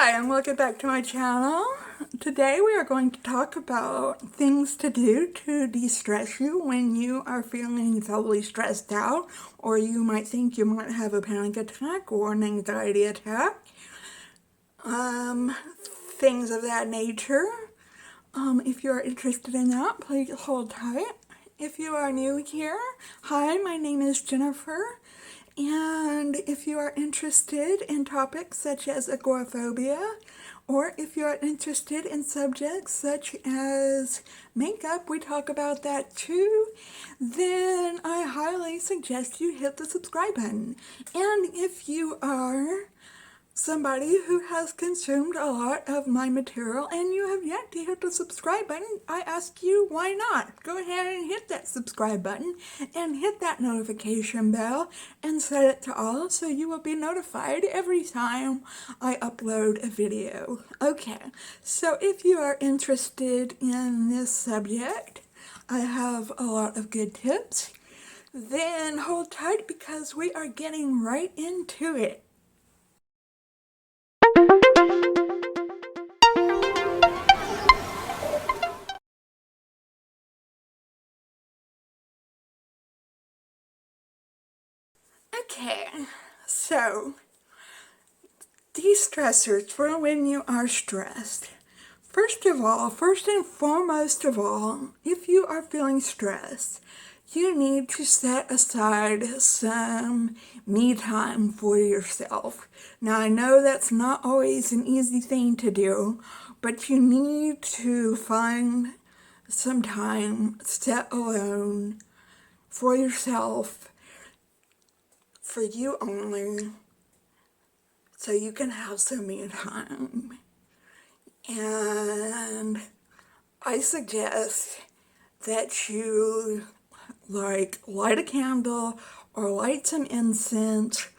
Hi, and welcome back to my channel. Today we are going to talk about things to do to de-stress you when you are feeling totally stressed out, or you might think you might have a panic attack or an anxiety attack. Things of that nature. If you're interested in that, please hold tight. If you are new here, hi, my name is Jennifer. And if you are interested in topics such as agoraphobia, or if you are interested in subjects such as makeup, we talk about that too, then I highly suggest you hit the subscribe button. And if you are somebody who has consumed a lot of my material and you have yet to hit the subscribe button, I ask you, why not? Go ahead and hit that subscribe button and hit that notification bell and set it to all so you will be notified every time I upload a video. Okay, so if you are interested in this subject, I have a lot of good tips. Then hold tight because we are getting right into it. Okay, so de-stressors for when you are stressed. First and foremost of all, if you are feeling stressed, you need to set aside some me time for yourself. Now, I know that's not always an easy thing to do, but you need to find some time set alone for yourself, for you only, so you can have some me time. And I suggest that you light a candle or light some incense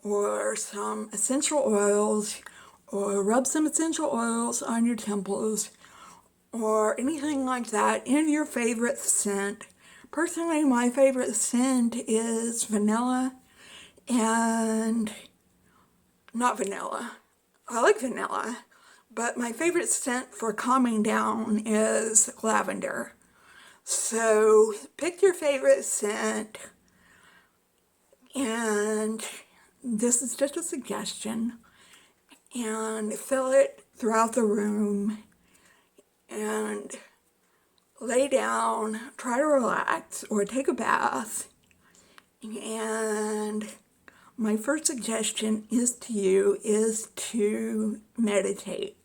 or some essential oils or rub some essential oils on your temples or anything like that in your favorite scent. Personally, my favorite scent is vanilla, and not vanilla. I like vanilla, but my favorite scent for calming down is lavender. So pick your favorite scent, and this is just a suggestion, and fill it throughout the room and lay down, try to relax or take a bath. And my first suggestion is to meditate.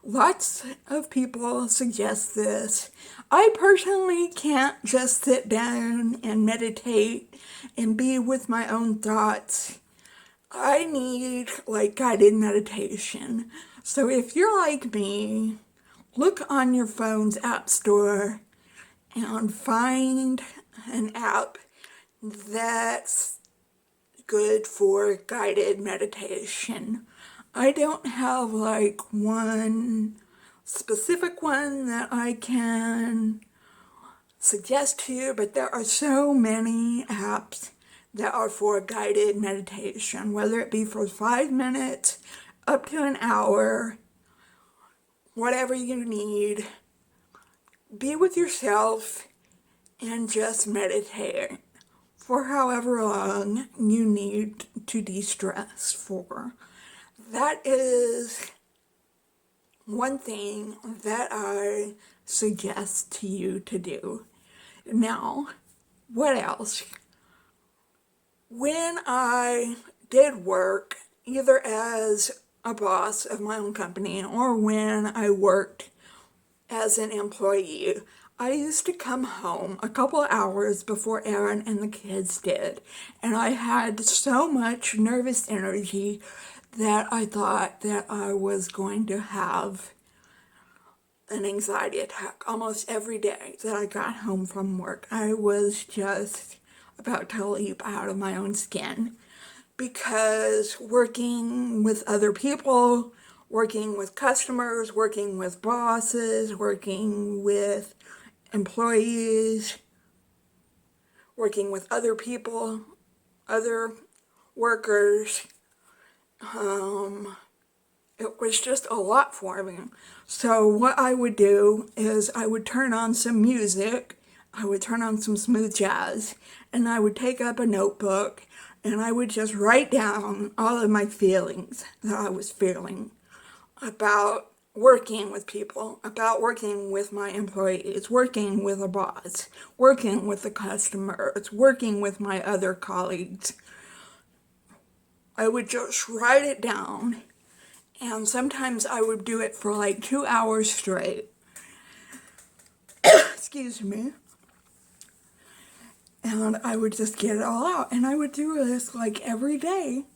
Lots of people suggest this. I personally can't just sit down and meditate and be with my own thoughts. I need guided meditation. So if you're like me, look on your phone's app store and find an app that's good for guided meditation. I don't have one specific one that I can suggest to you, but there are so many apps that are for guided meditation, whether it be for 5 minutes up to an hour, whatever you need. Be with yourself and just meditate for however long you need to de-stress for. That is one thing that I suggest to you to do. Now, what else? When I did work, either as a boss of my own company or when I worked as an employee, I used to come home a couple hours before Aaron and the kids did, and I had so much nervous energy that I thought that I was going to have an anxiety attack almost every day that I got home from work. I was just about to leap out of my own skin because working with other people, working with customers, working with bosses, working with employees, working with other people, other workers, it was just a lot for me. So what I would do is I would turn on some music, I would turn on some smooth jazz, and I would take up a notebook and I would just write down all of my feelings that I was feeling about working with people, about working with my employees, working with a boss, working with the customers, working with my other colleagues. I would just write it down, and sometimes I would do it for like 2 hours straight. Excuse me. And I would just get it all out. And I would do this like every day.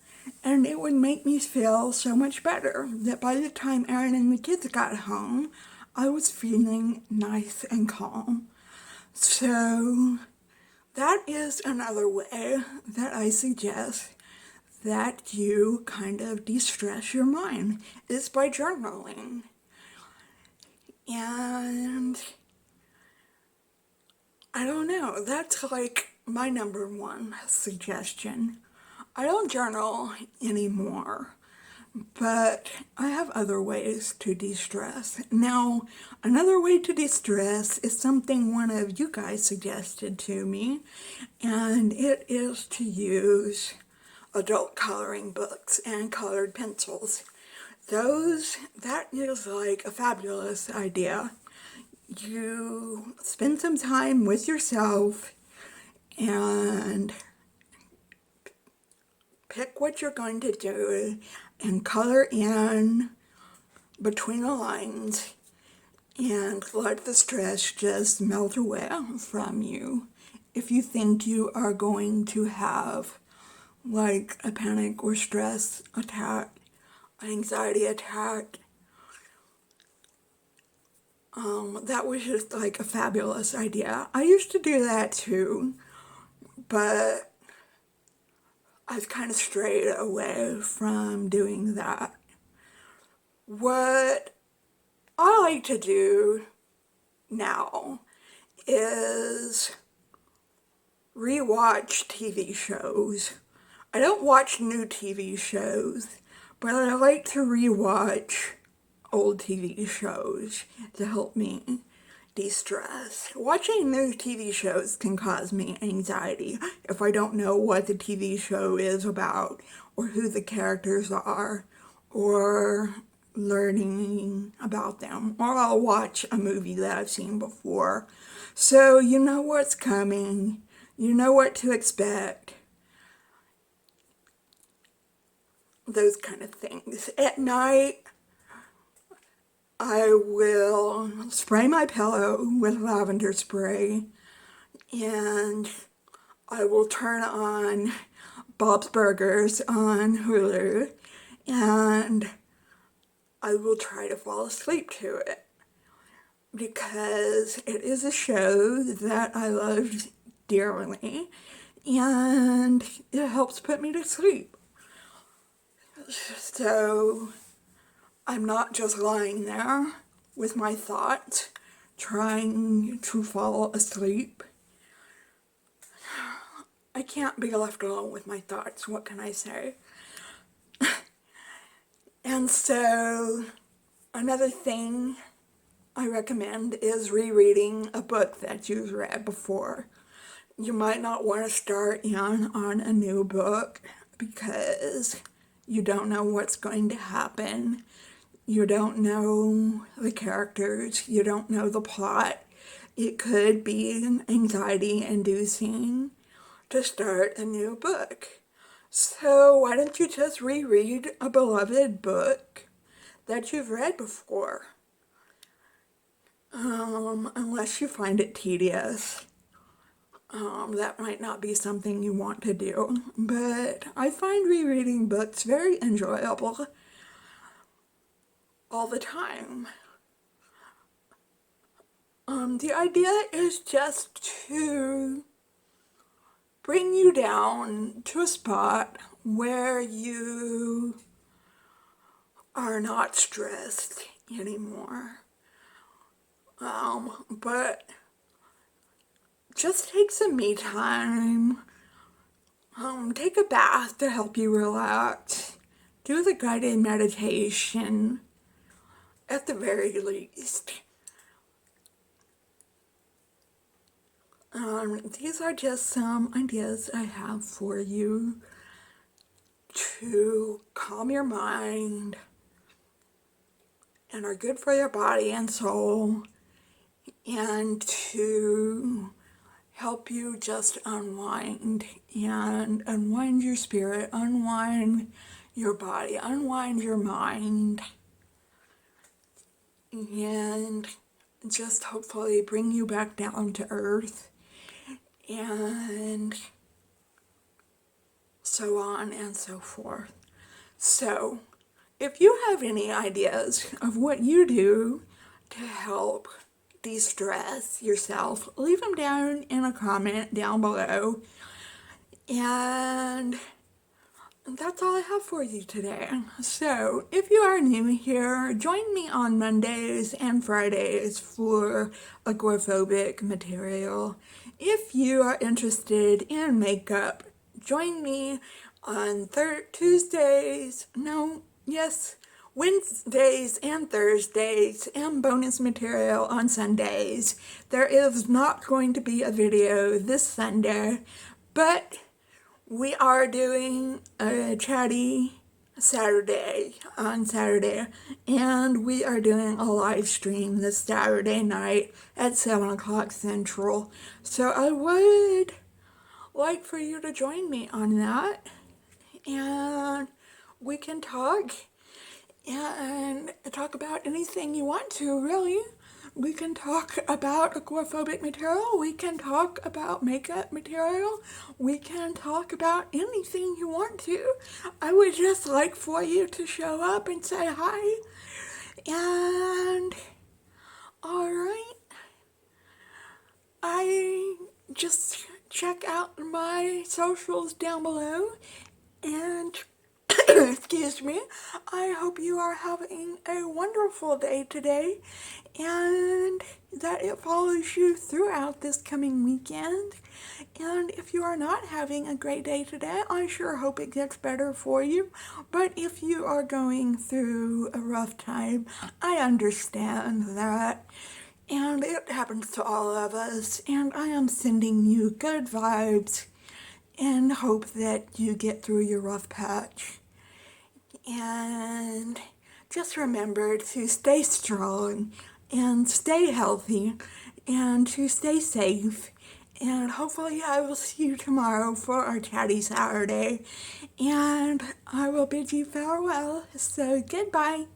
And it would make me feel so much better that by the time Aaron and the kids got home, I was feeling nice and calm. So that is another way that I suggest that you kind of de-stress your mind, is by journaling. And I don't know, that's like my number one suggestion. I don't journal anymore, but I have other ways to de-stress. Now, another way to de-stress is something one of you guys suggested to me, and it is to use adult coloring books and colored pencils. That is like a fabulous idea. You spend some time with yourself and pick what you're going to do and color in between the lines and let the stress just melt away from you. If you think you are going to have like a panic or stress attack, an anxiety attack, that was just like a fabulous idea. I used to do that too, but I've kind of strayed away from doing that. What I like to do now is rewatch TV shows. I don't watch new TV shows, but I like to rewatch old TV shows to help me de-stress. Watching new TV shows can cause me anxiety if I don't know what the TV show is about or who the characters are or learning about them. Or I'll watch a movie that I've seen before. So you know what's coming. You know what to expect. Those kind of things. At night, I will spray my pillow with lavender spray, and I will turn on Bob's Burgers on Hulu, and I will try to fall asleep to it because it is a show that I love dearly, and it helps put me to sleep. So I'm not just lying there with my thoughts trying to fall asleep. I can't be left alone with my thoughts, what can I say? And so another thing I recommend is rereading a book that you've read before. You might not want to start in on a new book because you don't know what's going to happen. You don't know the characters. You don't know the plot. It could be anxiety-inducing to start a new book. So why don't you just reread a beloved book that you've read before? Unless you find it tedious. That might not be something you want to do. But I find rereading books very enjoyable all the time. The idea is just to bring you down to a spot where you are not stressed anymore. But just take some me time. Take a bath to help you relax. do the guided meditation at the very least. These are just some ideas I have for you to calm your mind and are good for your body and soul, and to help you just unwind and unwind your spirit, unwind your body, unwind your mind, and just hopefully bring you back down to earth, and so on and so forth. So, if you have any ideas of what you do to help de-stress yourself, leave them down in a comment down below. And that's all I have for you today. So, if you are new here, join me on Mondays and Fridays for agoraphobic material. If you are interested in makeup, join me on Wednesdays and Thursdays, and bonus material on Sundays. There is not going to be a video this Sunday, but we are doing a chatty Saturday on Saturday, and we are doing a live stream this Saturday night at 7 o'clock Central. So I would like for you to join me on that, and we can talk about anything you want to, really. We can talk about agoraphobic material, we can talk about makeup material, we can talk about anything you want to. I would just like for you to show up and say hi. And alright, I just check out my socials down below, and excuse me, I hope you are having a wonderful day today, and that it follows you throughout this coming weekend. And if you are not having a great day today, I sure hope it gets better for you. But if you are going through a rough time, I understand that. And it happens to all of us, and I am sending you good vibes and hope that you get through your rough patch. And just remember to stay strong and stay healthy and to stay safe. And hopefully I will see you tomorrow for our chatty Saturday. And I will bid you farewell. So goodbye.